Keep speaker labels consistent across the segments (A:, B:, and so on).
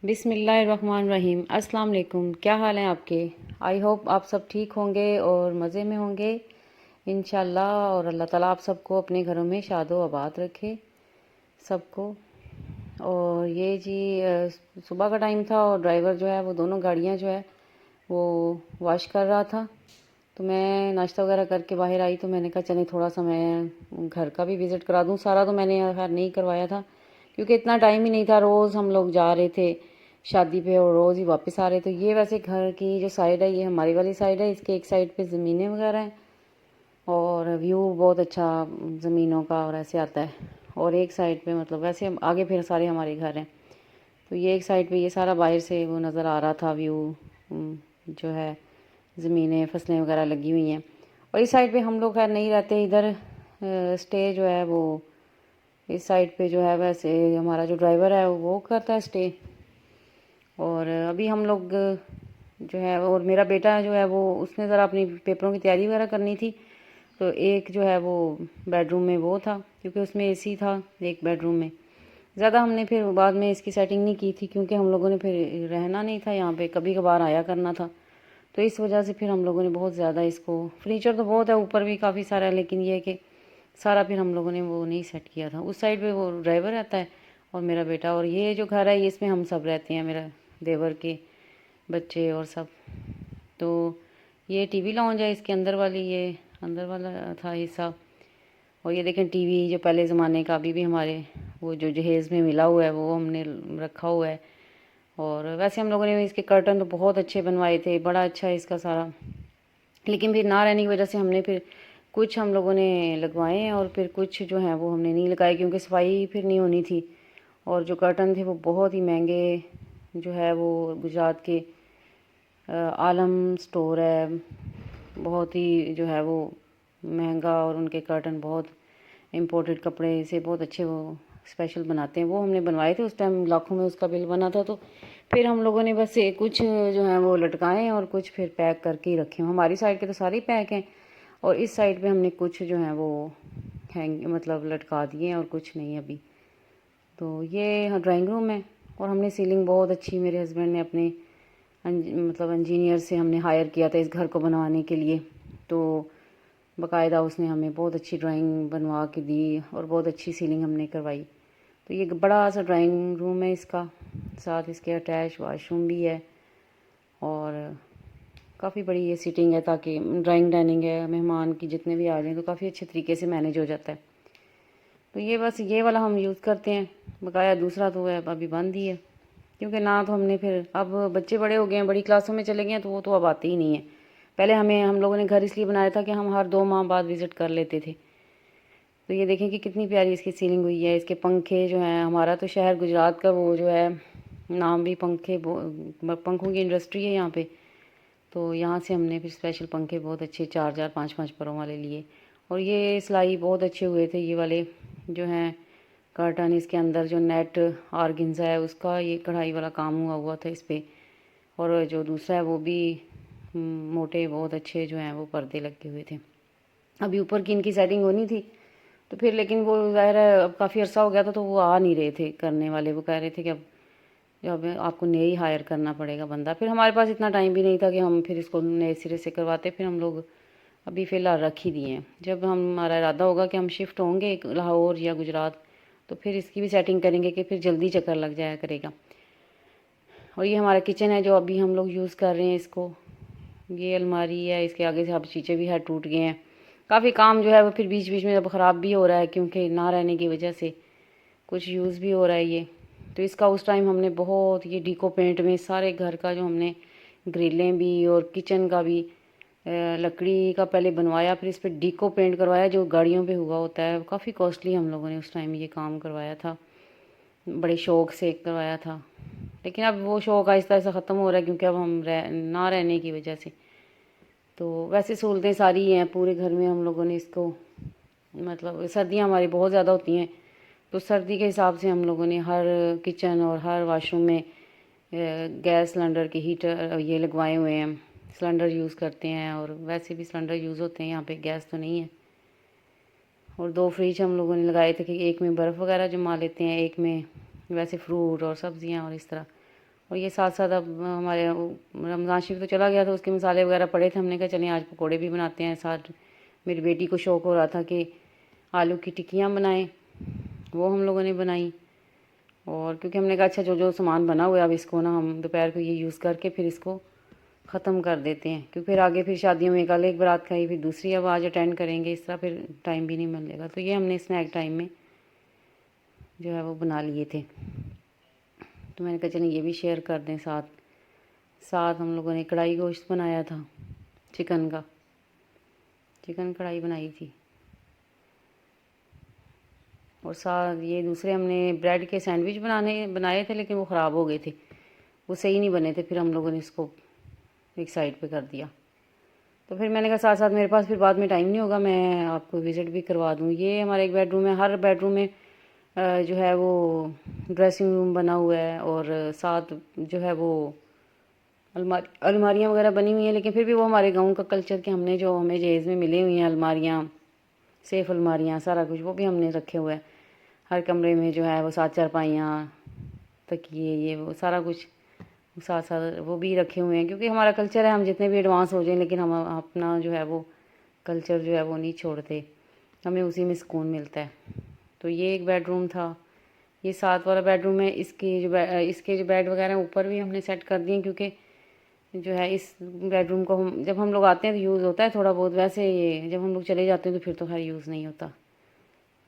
A: بسم اللہ الرحمن الرحیم۔ السلام علیکم، کیا حال ہیں آپ کے؟ آئی ہوپ آپ سب ٹھیک ہوں گے اور مزے میں ہوں گے انشاءاللہ، اور اللہ تعالیٰ آپ سب کو اپنے گھروں میں شاد و آباد رکھے سب کو۔ اور یہ جی صبح کا ٹائم تھا اور ڈرائیور جو ہے وہ دونوں گاڑیاں جو ہے وہ واش کر رہا تھا، تو میں ناشتہ وغیرہ کر کے باہر آئی، تو میں نے کہا چلیں تھوڑا سا میں گھر کا بھی وزٹ کرا دوں۔ سارا تو میں نے خیر نہیں کروایا تھا کیونکہ اتنا ٹائم ہی نہیں تھا، روز ہم لوگ جا رہے تھے شادی پہ اور روز ہی واپس آ رہے تھے۔ یہ ویسے گھر کی جو سائڈ ہے یہ ہماری والی سائڈ ہے، اس کے ایک سائڈ پہ زمینیں وغیرہ ہیں اور ویو بہت اچھا زمینوں کا اور ایسے آتا ہے، اور ایک سائڈ پہ مطلب ویسے آگے پھر سارے ہمارے گھر ہیں، تو یہ ایک سائڈ پہ یہ سارا باہر سے وہ نظر آ رہا تھا ویو، جو ہے زمینیں فصلیں وغیرہ لگی ہوئی ہیں۔ اور اس سائڈ پہ ہم لوگ خیر نہیں رہتے، ادھر اسٹے جو ہے وہ اس سائڈ پہ جو ہے ویسے ہمارا جو ڈرائیور ہے وہ کرتا ہے اسٹے۔ اور ابھی ہم لوگ جو ہے، اور میرا بیٹا جو ہے وہ اس نے ذرا اپنی پیپروں کی تیاری وغیرہ کرنی تھی، تو ایک جو ہے وہ بیڈ روم میں وہ تھا کیونکہ اس میں اے سی تھا ایک بیڈ روم میں۔ زیادہ ہم نے پھر بعد میں اس کی سیٹنگ نہیں کی تھی کیونکہ ہم لوگوں نے پھر رہنا نہیں تھا یہاں پہ، کبھی کبھار آیا کرنا تھا، تو اس وجہ سے پھر ہم لوگوں نے بہت زیادہ اس کو، فرنیچر تو بہت ہے اوپر بھی کافی سارا ہے، لیکن یہ ہے کہ سارا پھر ہم لوگوں نے وہ نہیں سیٹ کیا تھا۔ اس سائڈ پہ وہ ڈرائیور رہتا ہے اور میرا بیٹا، اور یہ جو گھر ہے اس میں ہم سب رہتے ہیں، میرا دیور کے بچے اور سب۔ تو یہ ٹی وی لاؤنج ہے، اس کے اندر والی یہ اندر والا تھا حصہ، اور یہ دیکھیں ٹی وی جو پہلے زمانے کا ابھی بھی ہمارے وہ جو جہیز میں ملا ہوا ہے وہ ہم نے رکھا ہوا ہے۔ اور ویسے ہم لوگوں نے اس کے کرٹن تو بہت اچھے بنوائے تھے، بڑا اچھا ہے اس کا سارا، لیکن پھر نہ رہنے کی وجہ سے ہم نے پھر کچھ ہم لوگوں نے لگوائے ہیں اور پھر کچھ جو ہیں وہ ہم نے نہیں لگائے کیونکہ صفائی پھر نہیں ہونی تھی۔ اور جو کرٹن تھے وہ بہت ہی مہنگے، جو ہے وہ گجرات کے عالم سٹور ہے، بہت ہی جو ہے وہ مہنگا، اور ان کے کرٹن بہت امپورٹڈ کپڑے سے بہت اچھے وہ اسپیشل بناتے ہیں، وہ ہم نے بنوائے تھے، اس ٹائم لاکھوں میں اس کا بل بنا تھا، تو پھر ہم لوگوں نے بس کچھ جو ہیں وہ لٹکائے اور کچھ پھر پیک کر کے ہی رکھے ہیں۔ ہماری سائڈ کے تو سارے پیک ہیں اور اس سائڈ پہ ہم نے کچھ جو ہیں وہ مطلب لٹکا دیے ہیں اور کچھ نہیں ابھی۔ تو یہ ڈرائنگ روم ہے، اور ہم نے سیلنگ بہت اچھی، میرے ہسبینڈ نے اپنے مطلب انجینئر سے ہم نے ہائر کیا تھا اس گھر کو بنوانے کے لیے، تو باقاعدہ اس نے ہمیں بہت اچھی ڈرائنگ بنوا کے دی اور بہت اچھی سیلنگ ہم نے کروائی۔ تو یہ بڑا سا ڈرائنگ روم ہے اس کا، ساتھ اس کے اٹیچ واش روم بھی ہے، اور کافی بڑی یہ سیٹنگ ہے تاکہ ڈرائنگ ڈائننگ ہے، مہمان کی جتنے بھی آ جائیں تو کافی اچھے طریقے سے مینیج ہو جاتا ہے۔ تو یہ بس یہ والا ہم یوز کرتے ہیں، بقایا دوسرا تو ہے ابھی بند ہی ہے کیونکہ نہ تو ہم نے پھر، اب بچے بڑے ہو گئے ہیں، بڑی کلاسوں میں چلے گئے ہیں، تو وہ تو اب آتے ہی نہیں ہیں۔ پہلے ہم لوگوں نے گھر اس لیے بنایا تھا کہ ہم ہر 2 ماہ بعد وزٹ کر لیتے تھے۔ تو یہ دیکھیں کہ کتنی پیاری اس کی سیلنگ ہوئی ہے، اس کے پنکھے جو ہیں، ہمارا تو شہر گجرات کا وہ جو ہے نام بھی پنکھوں کی انڈسٹری ہے یہاں پہ، تو یہاں سے ہم نے پھر اسپیشل پنکھے بہت اچھے 4 4 5 5 پروں والے لیے، اور یہ سلائی بہت اچھے ہوئے تھے یہ والے جو ہیں کرٹن، اس کے اندر جو نیٹ آرگنزا ہے اس کا یہ کڑھائی والا کام ہوا تھا اس پہ، اور جو دوسرا ہے وہ بھی موٹے بہت اچھے جو ہیں وہ پردے لگے ہوئے تھے۔ ابھی اوپر کی ان کی سیٹنگ ہونی تھی تو پھر، لیکن وہ ظاہر ہے اب کافی عرصہ ہو گیا تھا تو وہ آ نہیں رہے تھے کرنے والے، وہ کہہ رہے تھے کہ اب آپ کو نئے ہی ہائر کرنا پڑے گا بندہ، پھر ہمارے پاس اتنا ٹائم بھی نہیں تھا کہ ہم پھر اس کو نئے سرے سے کرواتے، پھر ہم لوگ ابھی فی الحال رکھ ہی دیے ہیں۔ جب ہمارا ارادہ ہوگا کہ ہم شفٹ ہوں گے لاہور یا گجرات تو پھر اس کی بھی سیٹنگ کریں گے کہ پھر جلدی چکر لگ جایا کرے گا۔ اور یہ ہمارا کچن ہے جو ابھی ہم لوگ یوز کر رہے ہیں اس کو، یہ الماری ہے، اس کے آگے سے اب شیشے بھی ہے ٹوٹ گئے ہیں، کافی کام جو ہے وہ پھر بیچ بیچ میں اب خراب بھی ہو رہا ہے کیونکہ نہ رہنے کی وجہ سے کچھ یوز بھی ہو رہا ہے یہ۔ تو اس کا اس ٹائم ہم نے بہت یہ ڈیکو پینٹ میں سارے گھر کا جو ہم نے گرلیں بھی اور کچن کا بھی لکڑی کا پہلے بنوایا، پھر اس پہ ڈیکو پینٹ کروایا جو گاڑیوں پہ ہوا ہوتا ہے، کافی کاسٹلی ہم لوگوں نے اس ٹائم یہ کام کروایا تھا، بڑے شوق سے کروایا تھا، لیکن اب وہ شوق آہستہ آہستہ ختم ہو رہا ہے کیونکہ اب ہم نہ رہنے کی وجہ سے۔ تو ویسے سہولتیں ساری ہیں پورے گھر میں، ہم لوگوں نے اس کو مطلب سردیاں ہماری بہت زیادہ ہوتی ہیں تو سردی کے حساب سے ہم لوگوں نے ہر کچن اور ہر واش روم میں گیس سلنڈر کے ہیٹر یہ لگوائے ہوئے ہیں، سلنڈر یوز کرتے ہیں، اور ویسے بھی سلنڈر یوز ہوتے ہیں، یہاں پہ گیس تو نہیں ہے۔ اور 2 فریج ہم لوگوں نے لگائے تھے کہ ایک میں برف وغیرہ جما لیتے ہیں، ایک میں ویسے فروٹ اور سبزیاں اور اس طرح، اور یہ ساتھ ساتھ اب ہمارے رمضان شریف تو چلا گیا، تو اس کے مسالے وغیرہ پڑے تھے، ہم نے کہا چلیں آج پکوڑے بھی بناتے ہیں۔ ساتھ میری بیٹی کو شوق ہو رہا تھا کہ آلو کی ٹکیاں بنائیں، وہ ہم لوگوں نے بنائی۔ اور کیونکہ ہم نے کہا اچھا جو جو سامان بنا ہوا ہے اب اس کو نا ہم دوپہر کو یہ یوز کر کے پھر اس کو ختم کر دیتے ہیں، کیونکہ پھر آگے پھر شادیوں میں کل ایک بارات کھائی پھر دوسری اب آج اٹینڈ کریں گے، اس طرح پھر ٹائم بھی نہیں ملے گا۔ تو یہ ہم نے اسنیک ٹائم میں جو ہے وہ بنا لیے تھے، تو میں نے کہا چلیں یہ بھی شیئر کر دیں۔ ساتھ ہم لوگوں نے کڑھائی گوشت بنایا تھا، چکن کڑھائی بنائی تھی، اور ساتھ یہ دوسرے ہم نے بریڈ کے سینڈوچ بنائے تھے، لیکن وہ خراب ہو گئے تھے، وہ صحیح نہیں بنے تھے، پھر ہم لوگوں نے اس کو ایک سائڈ پہ کر دیا۔ تو پھر میں نے کہا ساتھ ساتھ میرے پاس پھر بعد میں ٹائم نہیں ہوگا، میں آپ کو وزٹ بھی کروا دوں۔ یہ ہمارا ایک بیڈ روم ہے، ہر بیڈ روم میں جو ہے وہ ڈریسنگ روم بنا ہوا ہے، اور ساتھ جو ہے وہ الماریاں وغیرہ بنی ہوئی ہیں، لیکن پھر بھی وہ ہمارے گاؤں کا کلچر کہ ہم نے جو ہمیں جہیز میں ملے ہوئی ہیں الماریاں، سیف الماریاں، سارا کچھ وہ بھی ہم نے رکھے ہوئے ہیں۔ ہر کمرے میں جو ہے وہ 7 چارپائیاں، تکیے، یہ وہ سارا کچھ ساتھ ساتھ وہ بھی رکھے ہوئے ہیں، کیونکہ ہمارا کلچر ہے، ہم جتنے بھی ایڈوانس ہو جائیں لیکن ہم اپنا جو ہے وہ کلچر جو ہے وہ نہیں چھوڑتے، ہمیں اسی میں سکون ملتا ہے۔ تو یہ ایک بیڈ روم تھا، یہ ساتھ والا بیڈ روم ہے، اس کے جو بیڈ وغیرہ ہیں اوپر بھی ہم نے سیٹ کر دیے، کیونکہ جو ہے اس بیڈ روم کو جب ہم لوگ آتے ہیں تو یوز ہوتا ہے تھوڑا بہت، ویسے یہ جب ہم لوگ چلے جاتے ہیں تو پھر تو خیر یوز نہیں ہوتا۔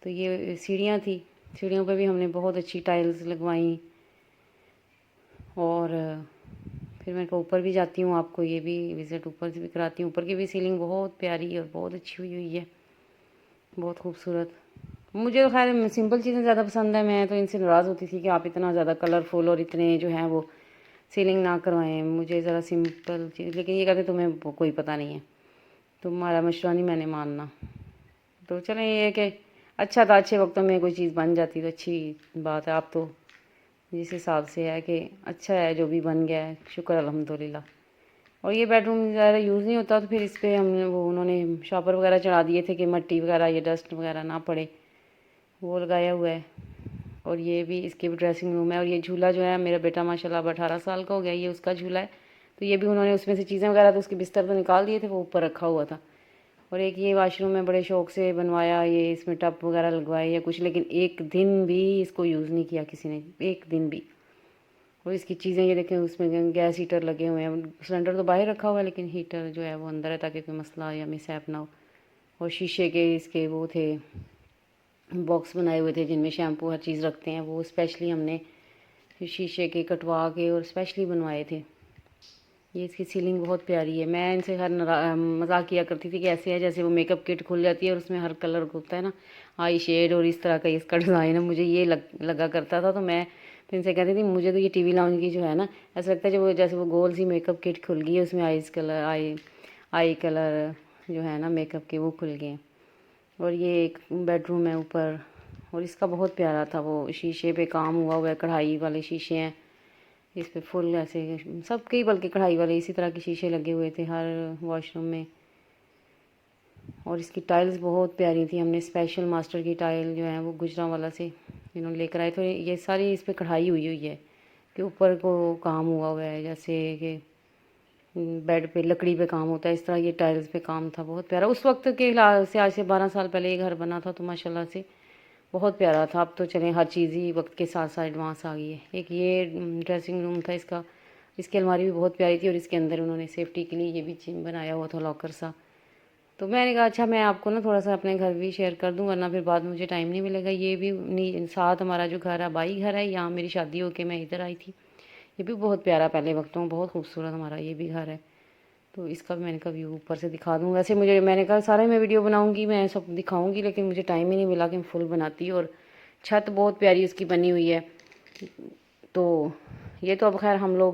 A: تو یہ سیڑھیاں تھی، سیڑھیوں پہ بھی ہم نے بہت اچھی ٹائلز لگوائیں، اور پھر میں اوپر بھی جاتی ہوں، آپ کو یہ بھی وزٹ اوپر سے بھی کراتی ہوں۔ اوپر کی بھی سیلنگ بہت پیاری اور بہت اچھی ہوئی ہے، بہت خوبصورت۔ مجھے تو خیر سمپل چیزیں زیادہ پسند ہیں، میں تو ان سے ناراض ہوتی تھی کہ آپ اتنا زیادہ کلرفل اور اتنے جو ہیں وہ سیلنگ نہ کروائیں، مجھے ذرا سمپل چیز، لیکن یہ کہتے تمہیں کوئی پتہ نہیں ہے، تمہارا مشورہ نہیں میں نے ماننا۔ تو چلیں یہ ہے کہ اچھا تھا، اچھے وقتوں میں کوئی چیز بن جاتی تو اچھی بات ہے۔ آپ تو جس حساب سے ہے کہ اچھا ہے جو بھی بن گیا ہے، شکر الحمدللہ۔ اور یہ بیڈ روم زیادہ یوز نہیں ہوتا، تو پھر اس پہ انہوں نے شاپر وغیرہ چڑھا دیے تھے کہ مٹی وغیرہ یہ ڈسٹ وغیرہ نہ پڑے، وہ لگایا ہوا ہے۔ اور یہ بھی اس کے بھی ڈریسنگ روم ہے، اور یہ جھولا جو ہے میرا بیٹا ماشاءاللہ اب 18 سال کا ہو گیا، یہ اس کا جھولا ہے، تو یہ بھی انہوں نے اس میں سے چیزیں وغیرہ تو اس کے بستر تو نکال دیے تھے، وہ اوپر رکھا ہوا تھا۔ اور ایک یہ واش روم میں بڑے شوق سے بنوایا، یہ اس میں ٹب وغیرہ لگوائے یا کچھ، لیکن ایک دن بھی اس کو یوز نہیں کیا کسی نے، ایک دن بھی۔ اور اس کی چیزیں یہ دیکھیں، اس میں گیس ہیٹر لگے ہوئے ہیں، سلنڈر تو باہر رکھا ہوا ہے لیکن ہیٹر جو ہے وہ اندر ہے تاکہ کوئی مسئلہ یا مس ہیپ نہ ہو۔ اور شیشے کے اس کے وہ تھے باکس بنائے ہوئے تھے جن میں شیمپو ہر چیز رکھتے ہیں، وہ اسپیشلی ہم نے شیشے کے کٹوا کے اور اسپیشلی بنوائے تھے۔ یہ اس کی سیلنگ بہت پیاری ہے، میں ان سے ہر مذاق کیا کرتی تھی کہ ایسے ہے جیسے وہ میک اپ کٹ کھل جاتی ہے اور اس میں ہر کلر ہوتا ہے نا، آئی شیڈ اور اس طرح کا اس کا ڈیزائن ہے، مجھے یہ لگا کرتا تھا۔ تو میں پھر ان سے کہتی تھی مجھے تو یہ ٹی وی لاؤنج کی جو ہے نا ایسا لگتا ہے جیسے وہ گول سی میک اپ کٹ کھل گئی ہے، اس میں آئی کلر جو ہے نا میک اپ کے وہ کھل گئے ہیں۔ اور یہ ایک بیڈ روم ہے اوپر، اور اس کا بہت پیارا تھا، وہ شیشے پہ کام ہوا ہے، کڑھائی والے شیشے ہیں اس پہ فل ایسے سب کے، بلکہ کڑھائی والے اسی طرح کے شیشے لگے ہوئے تھے ہر واش روم میں۔ اور اس کی ٹائلز بہت پیاری تھی، ہم نے اسپیشل ماسٹر کی ٹائل جو ہے وہ گجرانوالہ سے انہوں نے لے کر آئے تھے، یہ ساری اس پہ کڑھائی ہوئی ہے کہ اوپر کو کام ہوا ہے جیسے کہ بیڈ پہ لکڑی پہ کام ہوتا ہے، اس طرح یہ ٹائلز پہ کام تھا، بہت پیارا۔ اس وقت کے سے آج سے 12 سال پہلے یہ گھر بنا تھا تو ماشاءاللہ سے بہت پیارا تھا۔ اب تو چلیں ہر چیز ہی وقت کے ساتھ ساتھ ایڈوانس آ گئی ہے۔ ایک یہ ڈریسنگ روم تھا، اس کی الماری بھی بہت پیاری تھی، اور اس کے اندر انہوں نے سیفٹی کے لیے یہ بھی بنایا ہوا تھا لاکر سا۔ تو میں نے کہا اچھا میں آپ کو نا تھوڑا سا اپنے گھر بھی شیئر کر دوں، ورنہ پھر بعد میں مجھے ٹائم نہیں ملے گا۔ یہ بھی ساتھ ہمارا جو گھر ہے بائی گھر ہے، یہاں میری شادی ہو کے میں ادھر آئی تھی، یہ بھی بہت پیارا پہلے وقتوں بہت خوبصورت ہمارا یہ بھی گھر ہے۔ تو اس کا بھی میں نے کہا ویو اوپر سے دکھا دوں، ویسے میں نے کہا سارے میں ویڈیو بناؤں گی، میں سب دکھاؤں گی، لیکن مجھے ٹائم ہی نہیں ملا کہ میں فل بناتی۔ اور چھت بہت پیاری اس کی بنی ہوئی ہے۔ تو یہ تو اب خیر ہم لوگ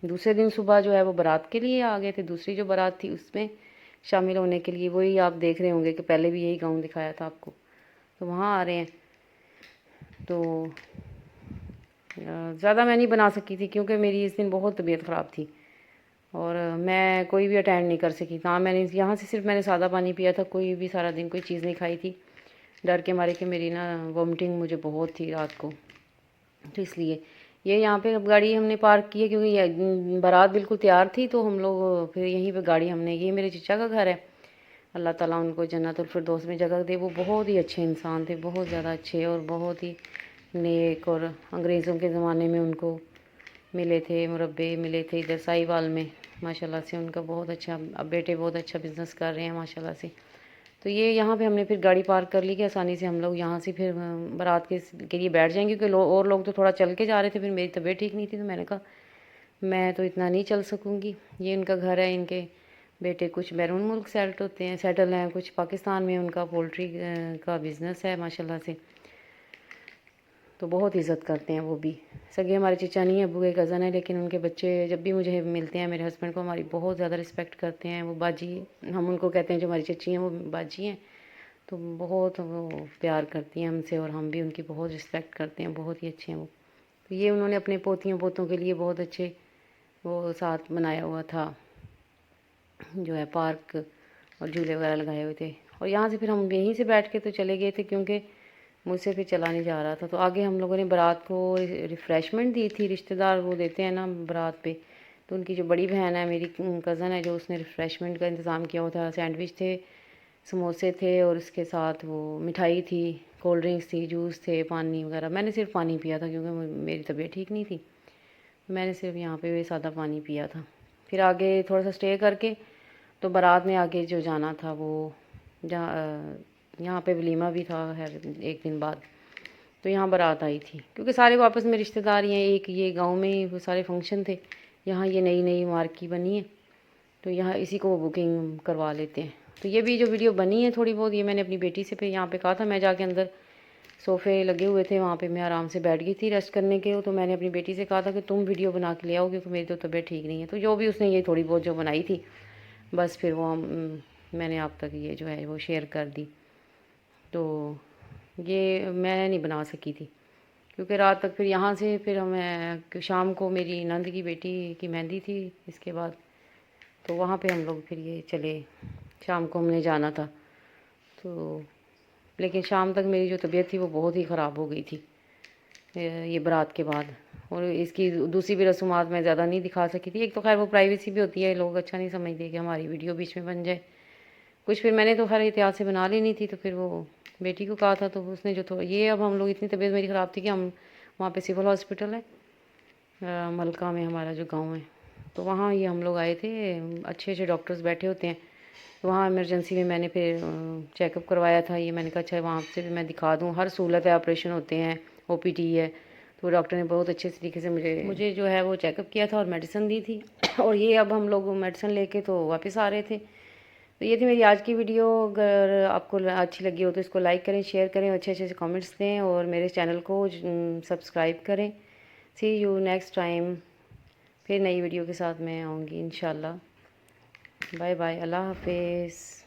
A: دوسرے دن صبح جو ہے وہ بارات کے لیے آ گئے تھے، دوسری جو بارات تھی اس میں شامل ہونے کے لیے، وہی آپ دیکھ رہے ہوں گے کہ پہلے بھی یہی گاؤں دکھایا تھا آپ کو، تو وہاں آ رہے ہیں۔ تو زیادہ میں نہیں بنا سکی تھی کیونکہ میری اس دن بہت طبیعت خراب تھی اور میں کوئی بھی اٹینڈ نہیں کر سکی تھا۔ میں نے یہاں سے صرف میں نے سادہ پانی پیا تھا، کوئی بھی سارا دن کوئی چیز نہیں کھائی تھی، ڈر کے مارے کہ میری نا وومٹنگ مجھے بہت تھی رات کو، تو اس لیے یہ یہاں پہ اب گاڑی ہم نے پارک کی ہے کیونکہ یہ بارات بالکل تیار تھی، تو ہم لوگ پھر یہیں پہ گاڑی ہم نے، یہ میرے چچا کا گھر ہے، اللہ تعالیٰ ان کو جنت الفردوس میں جگہ دے۔ وہ بہت ہی اچھے انسان تھے، بہت زیادہ اچھے اور بہت ہی نیک، اور انگریزوں کے زمانے میں ان کو ملے تھے مربے، ملے تھے ادھر ساہیوال میں، ماشاءاللہ سے ان کا بہت اچھا، اب بیٹے بہت اچھا بزنس کر رہے ہیں ماشاءاللہ سے۔ تو یہ یہاں پہ ہم نے پھر گاڑی پارک کر لی کہ آسانی سے ہم لوگ یہاں سے پھر بارات کے لیے بیٹھ جائیں گے، کیونکہ اور لوگ تو تھوڑا چل کے جا رہے تھے، پھر میری طبیعت ٹھیک نہیں تھی تو میں نے کہا میں تو اتنا نہیں چل سکوں گی۔ یہ ان کا گھر ہے، ان کے بیٹے کچھ بیرون ملک سیٹل ہیں، کچھ پاکستان میں ان کا پولٹری کا بزنس ہے ماشاءاللہ سے، تو بہت عزت کرتے ہیں وہ بھی۔ سگے ہمارے چچا نہیں ہیں، ابو کے کزن ہیں، لیکن ان کے بچے جب بھی مجھے ملتے ہیں، میرے ہسبینڈ کو ہماری بہت زیادہ رسپیکٹ کرتے ہیں، وہ باجی، ہم ان کو کہتے ہیں جو ہماری چچی ہیں وہ باجی ہیں، تو بہت وہ پیار کرتی ہیں ہم سے، اور ہم بھی ان کی بہت رسپیکٹ کرتے ہیں، بہت ہی اچھے ہیں وہ۔ تو یہ انہوں نے اپنے پوتیوں پوتوں کے لیے بہت اچھے وہ ساتھ بنایا ہوا تھا جو ہے پارک، اور جھولے وغیرہ لگائے ہوئے تھے، اور یہاں سے پھر ہم یہیں سے بیٹھ کے تو چلے گئے تھے کیونکہ مجھ سے پھر چلا نہیں جا رہا تھا۔ تو آگے ہم لوگوں نے برات کو ریفریشمنٹ دی تھی، رشتہ دار وہ دیتے ہیں نا برات پہ، تو ان کی جو بڑی بہن ہے میری کزن ہے، جو اس نے ریفریشمنٹ کا انتظام کیا ہوا تھا، سینڈوچ تھے، سموسے تھے، اور اس کے ساتھ وہ مٹھائی تھی، کولڈ ڈرنکس تھی، جوس تھے، پانی وغیرہ۔ میں نے صرف پانی پیا تھا کیونکہ میری طبیعت ٹھیک نہیں تھی، میں نے صرف یہاں پہ سادہ پانی پیا تھا۔ پھر آگے تھوڑا سا اسٹے کر کے تو بارات میں آگے جو جانا تھا وہ جہاں یہاں پہ ولیمہ بھی تھا ایک دن بعد، تو یہاں بارات آئی تھی کیونکہ سارے واپس میں رشتہ دار ہیں، ایک یہ گاؤں میں ہی وہ سارے فنکشن تھے، یہاں یہ نئی مارکی بنی ہے تو یہاں اسی کو بکنگ کروا لیتے ہیں۔ تو یہ بھی جو ویڈیو بنی ہے تھوڑی بہت، یہ میں نے اپنی بیٹی سے یہاں پہ کہا تھا، میں جا کے اندر صوفے لگے ہوئے تھے وہاں پہ میں آرام سے بیٹھ گئی تھی ریسٹ کرنے کے، تو میں نے اپنی بیٹی سے کہا تھا کہ تم ویڈیو بنا کے لے آؤ کیونکہ میری تو طبیعت ٹھیک نہیں ہے، تو جو بھی اس نے یہ تھوڑی بہت جو بنائی تھی بس پھر وہ میں نے آپ تک یہ جو ہے وہ شیئر کر دی۔ تو یہ میں نہیں بنا سکی تھی کیونکہ رات تک پھر یہاں سے پھر ہمیں شام کو میری نند کی بیٹی کی مہندی تھی اس کے بعد، تو وہاں پہ ہم لوگ پھر یہ چلے، شام کو ہم نے جانا تھا، تو لیکن شام تک میری جو طبیعت تھی وہ بہت ہی خراب ہو گئی تھی یہ برات کے بعد، اور اس کی دوسری بھی رسومات میں زیادہ نہیں دکھا سکی تھی۔ ایک تو خیر وہ پرائیویسی بھی ہوتی ہے، لوگ اچھا نہیں سمجھتے کہ ہماری ویڈیو بیچ میں بن جائے کچھ، پھر میں نے تو خیر احتیاط سے بنا لینی تھی، تو پھر وہ بیٹی کو کہا تھا تو اس نے جو یہ اب ہم لوگ اتنی طبیعت میری خراب تھی کہ ہم وہاں پہ سول ہاسپٹل ہے ملکہ میں ہمارا جو گاؤں ہے، تو وہاں یہ ہم لوگ آئے تھے، اچھے ڈاکٹرز بیٹھے ہوتے ہیں، وہاں ایمرجنسی میں میں نے پھر چیک اپ کروایا تھا، یہ میں نے کہا اچھا وہاں سے بھی میں دکھا دوں، ہر سہولت ہے، آپریشن ہوتے ہیں، او پی ٹی ہے، تو ڈاکٹر نے بہت اچھے طریقے سے مجھے جو ہے وہ چیک اپ کیا تھا اور میڈیسن دی تھی، اور یہ اب ہم لوگ میڈیسن لے کے تو واپس آ رہے تھے۔ تو یہ تھی میری آج کی ویڈیو، اگر آپ کو اچھی لگی ہو تو اس کو لائک کریں، شیئر کریں، اچھے سے کامنٹس دیں، اور میرے چینل کو سبسکرائب کریں۔ سی یو نیکسٹ ٹائم، پھر نئی ویڈیو کے ساتھ میں آؤں گی انشاءاللہ۔ بائے بائے، اللہ حافظ۔